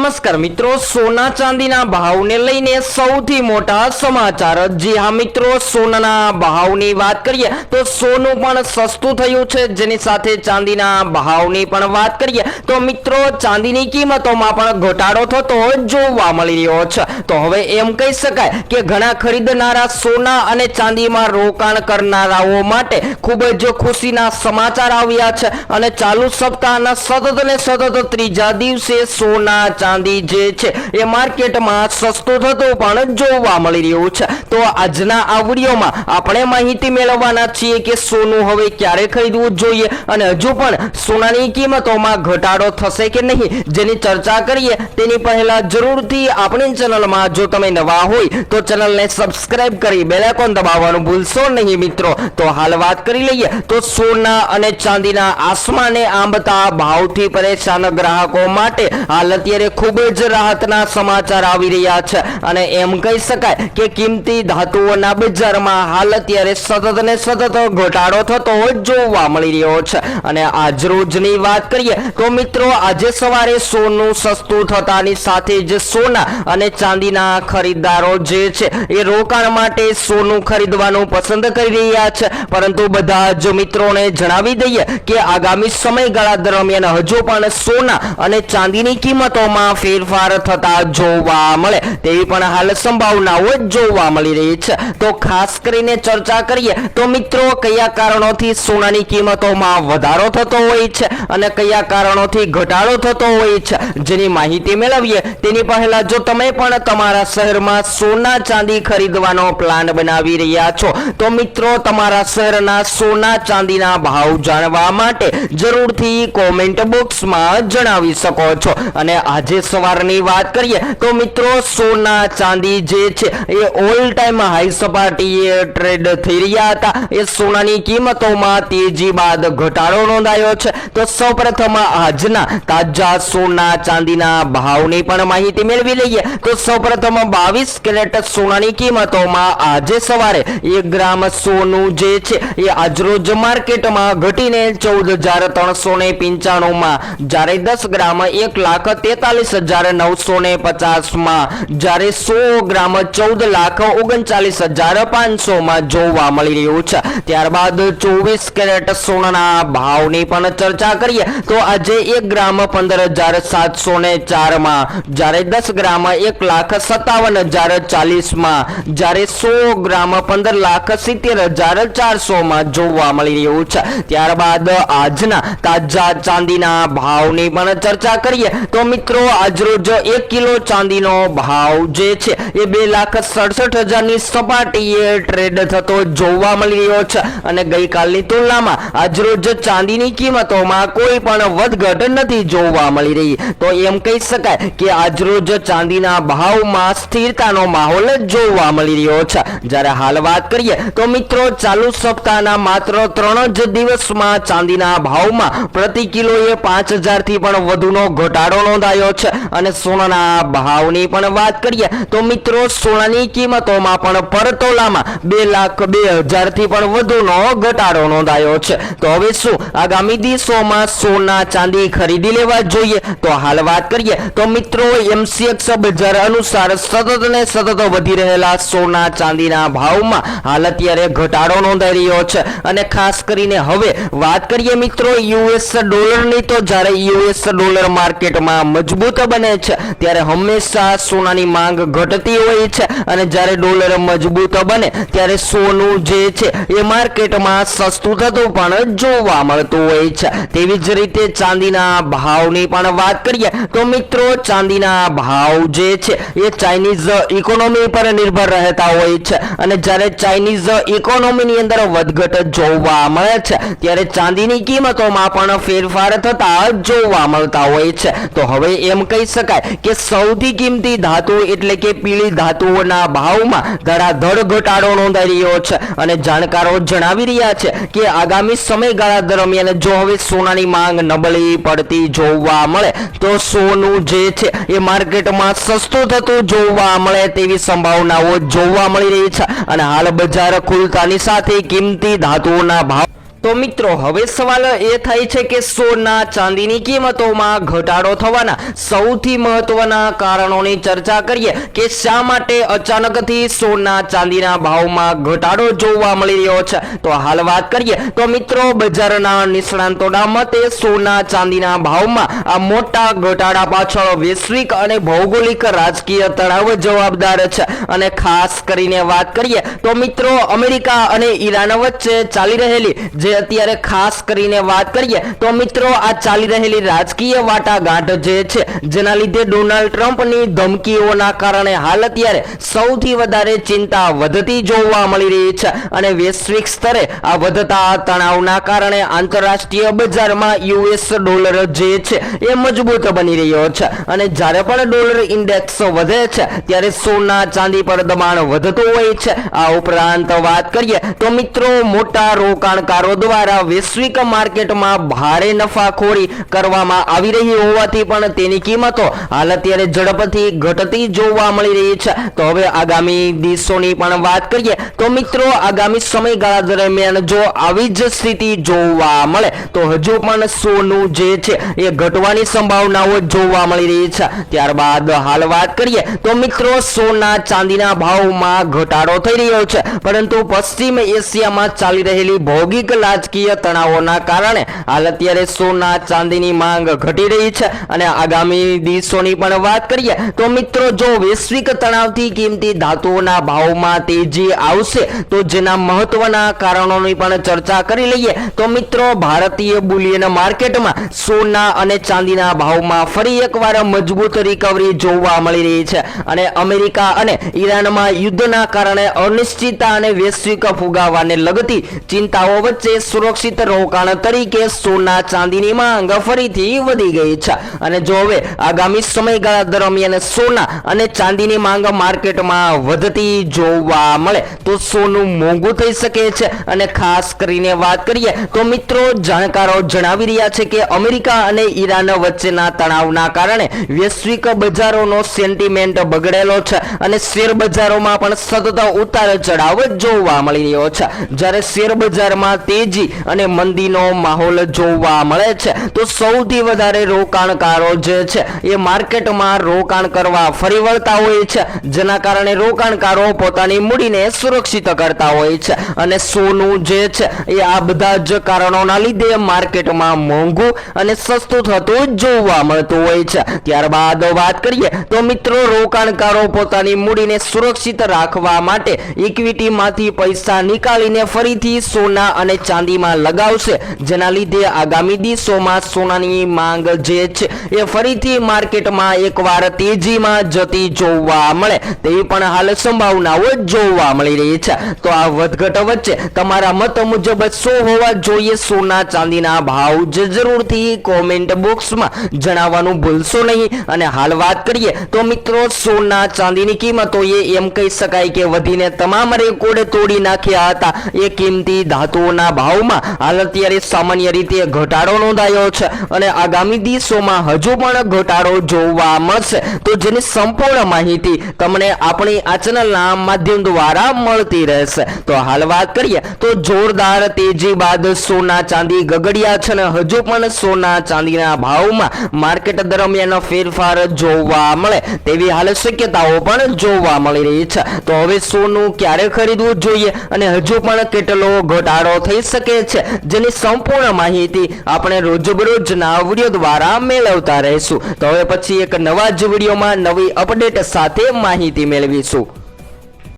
નમસ્કાર મિત્રો, સોના ચાંદીના ભાવને લઈને સૌથી મોટા સમાચાર। જી હા મિત્રો, સોનાના ભાવની વાત કરીએ તો સોનું પણ સસ્તું થયું છે, જેની સાથે ચાંદીના ભાવની પણ વાત કરીએ તો મિત્રો ચાંદીની કિંમતોમાં પણ ઘટાડો થતો જોવા મળી રહ્યો છે। તો હવે એમ કહી શકાય કે ઘણા ખરીદનારા સોના અને ચાંદીમાં રોકાણ કરનારાઓ માટે ખૂબ જ ખુશીના સમાચાર આવ્યા છે અને ચાલુ સપ્તાહના સતત ને સતત ત્રીજા દિવસે સોના ચાંદી જે છે એ માર્કેટમાં સસ્તું થતું પણ જોવા મળી રહ્યું છે। તો આજના આ વિડીયોમાં આપણે માહિતી મેળવવાના છીએ કે સોનું હવે ક્યારે ખરીદવું જોઈએ અને હજુ પણ સોનાની કિંમતોમાં ઘટાડો થશે કે નહીં, જેની ચર્ચા કરીએ તેની પહેલા જરૂરથી આપણી ચેનલમાં જો તમે નવા હોય તો ચેનલને સબસ્ક્રાઇબ કરી બેલ આઇકોન દબાવવાનું ભૂલશો નહીં મિત્રો। તો હાલ વાત કરી લઈએ તો સોના અને ચાંદીના આસમાને આંબતા ભાવથી પરેશાન ગ્રાહકો માટે હાલ અત્યારે ખૂબ જ રાહતના સમાચાર આવી રહ્યા છે અને એમ કહી શકાય કે કિંમતી ધાતુઓના બજારમાં હાલ અત્યારે સતત ને સતત ઘટાડો થતો જોવા મળી રહ્યો છે। અને આજ રોજની વાત કરીએ તો મિત્રો આજે સવારે સોનું સસ્તું થતાની સાથે જ સોના અને ચાંદીના ખરીદદારો જે છે એ રોકાણ માટે સોનું ખરીદવાનું પસંદ કરી રહ્યા છે, પરંતુ બધા જ મિત્રોને જણાવી દઈએ કે આગામી સમયગાળા દરમિયાન હજુ પણ સોના અને ચાંદીની કિંમતોમાં ફેરફાર થતા જોવા મળે તેવી પણ હાલ સંભાવનાઓ જોવા મળી રહી છે। તો ખાસ કરીને ચર્ચા કરીએ તો મિત્રો કયા કારણોથી સોનાની કિંમતોમાં વધારો થતો હોય છે અને કયા કારણોથી ઘટાડો થતો હોય છે, જેની માહિતી મેળવીએ તેની પહેલા જો તમે પણ તમારા શહેરમાં સોના ચાંદી ખરીદવાનો પ્લાન બનાવી રહ્યા છો તો મિત્રો તમારા શહેરના સોના ચાંદીના ભાવ જાણવા માટે જરૂરથી કોમેન્ટ બોક્સમાં જણાવી શકો છો। અને આજે સવારની વાત કરીએ તો મિત્રો સોના ચાંદી જે છે એ ઓલ ટાઈમ હાઈ સપાટીએ ટ્રેડ થઈ રહ્યા હતા। એ સોનાની કિંમતોમાં તેજી બાદ ઘટાડો નોંધાયો છે। તો સૌપ્રથમ આજના તાજા સોના ચાંદીના ભાવની પણ માહિતી મેળવી લઈએ તો સૌપ્રથમ 22 કેરેટ સોનાની કિંમતોમાં આજે સવારે 1 ગ્રામ સોનું જે છે એ આજરોજ માર્કેટમાં ઘટીને 14,395 માં, જ્યારે 10 ગ્રામ 1,43,950 માં, જ્યારે 100 ગ્રામ 14,39,500 માં જોવા મળી રહ્યું છે। ત્યારબાદ 24 કેરેટ સોનાના ભાવની પણ ચર્ચા કરીએ તો આજે 1 ગ્રામ 15,704 માં, જ્યારે 10 ગ્રામ 1,57,040 માં, જ્યારે 100 ગ્રામ 15,70,400 માં જોવા મળી રહ્યું છે। ત્યારબાદ આજના તાજા ચાંદીના ભાવની પણ ચર્ચા કરીએ તો મિત્રો આજરોજ 1 કિલો ચાંદીનો ભાવ જે છે એ 2,67,000 ની સપાટીએ ટ્રેડ થતો જોવા મળી રહ્યો છે અને ગઈકાલની તુલનામાં આજરોજ ચાંદીની કિંમતોમાં કોઈ પણ વધઘટ નથી જોવા મળી રહી। તો એમ કહી શકાય કે આજરોજ ચાંદીના ભાવમાં સ્થિરતાનો માહોલ જોવા મળી રહ્યો છે। જ્યારે હાલ વાત કરીએ તો મિત્રો ચાલુ સપ્તાહના માત્ર 3 જ દિવસમાં ચાંદીના ભાવમાં પ્રતિ કિલોએ 5,000 થી પણ વધુનો ઘટાડો નોંધાયો છે અને સોનાના ભાવની પણ વાત કરીએ તો મિત્રો સોનાની કિંમતોમાં પણ પર તોલામાં 2,02,000 થી પણ વધુનો ઘટાડો નોંધાયો છે। તો હવે શું આગામી દિવસોમાં સોના ચાંદી ખરીદી લેવા જોઈએ? તો હાલ વાત કરીએ તો મિત્રો MCX બજાર અનુસાર સતત ને સતત વધી રહેલા સોના ચાંદીના ભાવમાં હાલ અત્યારે ઘટાડો નોંધાઈ રહ્યો છે અને ખાસ કરીને હવે વાત કરીએ મિત્રો US ડોલરની તો જ્યારે US ડોલર માર્કેટમાં મજબૂત બને છે ત્યારે હંમેશા સોનાની માંગ ઘટતી હોય છે અને જ્યારે ડોલર મજબૂત બને ત્યારે સોનું જે છે એ માર્કેટમાં સસ્તું થતું પણ જોવા મળતું હોય છે। તેવી જ રીતે ચાંદીના ભાવની પણ વાત કરીએ તો મિત્રો ચાંદીના ભાવ જે છે એ ચાઇનીઝ ઇકોનોમી પર નિર્ભર રહેતા હોય છે અને જ્યારે ચાઇનીઝ ઇકોનોમીની અંદર વધઘટ જોવા મળે છે ત્યારે ચાંદીની કિંમતોમાં પણ ફેરફાર થતા જોવા મળતા હોય છે। તો હવે એમ કહી શકાય કે સૌથી કિંમતી ધાતુ એટલે કે પીળી ધાતુઓના ભાવમાં ધડાધડ ઘટાડો નોંધાઈ રહ્યો છે અને જાણકારો જણાવી રહ્યા છે કે આગામી સમયગાળા દરમિયાન જો હવે સોનાની માંગ નબળી પડતી જોવા મળે તો સોનું જે છે એ માર્કેટમાં સસ્તું થતું જોવા મળે તેવી સંભાવનાઓ જોવા મળી રહી છે અને હાલ બજાર ખુલતાની સાથે કિંમતી ધાતુઓના ભાવ તો મિત્રો હવે સવાલ એ થાય છે કે સોના ચાંદીની કિંમતોમાં ઘટાડો થવાના સૌથી મહત્વના કારણોની ચર્ચા કરીએ કે શા માટે અચાનકથી સોના ચાંદીના ભાવમાં ઘટાડો જોવા મળી રહ્યો છે। તો હાલ વાત કરીએ તો મિત્રો બજારના નિષ્ણાંતોના મતે સોના ચાંદીના ભાવમાં આ મોટા ઘટાડા પાછળ વૈશ્વિક અને ભૌગોલિક રાજકીય તણાવ જવાબદાર છે। અને ખાસ કરીને વાત કરીએ તો મિત્રો અમેરિકા અને ઈરાન વચ્ચે ચાલી રહેલી જે અત્યારે ખાસ કરીને વાત કરીએ તો મિત્રો આ ચાલી રહેલી રાજકીય વાટાઘાટ જે છે જેના લીધે ડોનાલ્ડ ટ્રમ્પની ધમકીઓના કારણે હાલ અત્યારે સૌથી વધારે ચિંતા વધતી જોવા મળી રહી છે। અને વૈશ્વિક સ્તરે આ વધતા તણાવના કારણે આંતરરાષ્ટ્રીય બજારમાં યુએસ ડોલર જે છે એ મજબૂત બની રહ્યો છે। અને જ્યારે પણ ડોલર ઇન્ડેક્સ વધે છે ત્યારે સોના ચાંદી પર દબાણ વધતું હોય છે। આ ઉપરાંત વાત કરીએ તો મિત્રો મોટા રોકાણકારો દ્વારા વૈશ્વિક માર્કેટમાં ભારે નફાખોરી કરવામાં આવી રહી હોવાથી પણ તેની કિંમતો હાલ અત્યારે ઝડપથી ઘટતી જોવા મળી રહી છે। તો હવે આગામી દિવસોની પણ વાત કરીએ તો મિત્રો આગામી સમયગાળા દરમિયાન જો આવી જ સ્થિતિ જોવા મળે તો હજુ પણ સોનું જે છે એ ઘટવાની સંભાવનાઓ જોવા મળી રહી છે। ત્યારબાદ હાલ વાત કરીએ તો મિત્રો સોના ચાંદીના ભાવમાં ઘટાડો થઈ રહ્યો છે પરંતુ પશ્ચિમ એશિયામાં ચાલી રહેલી ભૌગોલિક રાજકીય તણાવોના કારણે હાલ અત્યારે સોના ચાંદીની માંગ ઘટી રહી છે। અને આગામી દિવસોની પણ વાત કરીએ તો મિત્રો જો વૈશ્વિક તણાવથી કિંમતી ધાતુઓના ભાવમાં તેજી આવશે તો જેના મહત્વના કારણોની પણ ચર્ચા કરી લઈએ તો મિત્રો ભારતીય બુલિયન માર્કેટમાં સોના અને ચાંદીના ભાવમાં ફરી એકવાર મજબૂત રિકવરી જોવા મળી રહી છે। અને અમેરિકા અને ઈરાનમાં યુદ્ધના કારણે અનિશ્ચિતતા અને વૈશ્વિક ફુગાવાને લગતી ચિંતાઓ વચ્ચે સુરક્ષિત રોકાણ તરીકે સોના ચાંદીની માંગ ફરીથી વધી ગઈ છે। અને જો હવે આગામી સમયગાળા દરમિયાન સોના અને ચાંદીની માંગ માર્કેટમાં વધતી જોવા મળે તો સોનું મોંઘું થઈ શકે છે। અને ખાસ કરીને વાત કરીએ તો મિત્રો જાણકારો જણાવી રહ્યા છે કે અમેરિકા અને ઈરાન વચ્ચેના તણાવના કારણે વૈશ્વિક બજારોનો સેન્ટિમેન્ટ બગડેલો છે અને શેર બજારોમાં પણ સતત ઉતાર ચઢાવ જોવા મળી રહ્યો છે। જ્યારે શેર બજારમાં તેજી અને મંદીનો માહોલ જોવા મળે છે તો સૌથી વધારે રોકાણકારો જે છે એ માર્કેટમાં રોકાણ કરવા ફરી વળતા હોય છે જેના કારણે રોકાણકારો પોતાની મૂડીને સુરક્ષિત કરતા હોય છે। અને સોનું જે છે એ આ બધા જ કારણોના લીધે માર્કેટમાં મોંઘું અને સસ્તું થતું જોવા મળતું હોય છે। ત્યારબાદ વાત કરીએ તો મિત્રો રોકાણકારો પોતાની મૂડીને સુરક્ષિત રાખવા માટે ઇક્વિટીમાંથી પૈસા નીકાળીને ફરીથી સોના અને ચાંદીમાં લગાવશે જેના લીધે આગામી દિવસોમાં સોનાની માંગ જે છે એ ફરીથી માર્કેટમાં એકવાર તેજીમાં જતી જોવા મળે તેવી પણ હાલ સંભાવનાઓ જોવા મળી રહી છે। તો આ વધઘટ વચ્ચે તમારા મત મુજબ શું હોવા જોઈએ સોના ચાંદીના ભાવ જરૂરથી કોમેન્ટ બોક્સમાં જણાવવાનું ભૂલશો નહીં। અને હાલ વાત કરીએ તો મિત્રો સોના ચાંદીની કિંમતોએ એમ કહી શકાય કે વધીને તમામ રેકોર્ડ તોડી નાખ્યા હતા। એ કિંમતી ધાતુઓના ભાવમાં હાલ અત્યારે સામાન્ય રીતે ઘટાડો નોંધાયો છે અને આગામી દિવસોમાં હજુ પણ ઘટાડો જોવા મળશે તો જેની સંપૂર્ણ માહિતી તમને આપણી આ ચેનલના માધ્યમ દ્વારા મળતી રહેશે। તો હાલ વાત કરીએ તો જોરદાર તેજી બાદ સોના ચાંદી ગગડ્યા છે અને હજુ પણ સોના ચાંદીના ભાવમાં માર્કેટ દરમિયાન ફેરફાર જોવા મળે તેવી હાલ શક્યતાઓ પણ જોવા મળી રહી છે। તો હવે સોનું ક્યારે ખરીદવું જોઈએ અને હજુ પણ કેટલો ઘટાડો થઈ શકે છે જેની સંપૂર્ણ માહિતી આપણે રોજબરોજના વિડીયો દ્વારા મેળવતા રહીશું। તો હવે પછી એક નવા જ વિડીયોમાં નવી અપડેટ સાથે માહિતી મેળવીશું।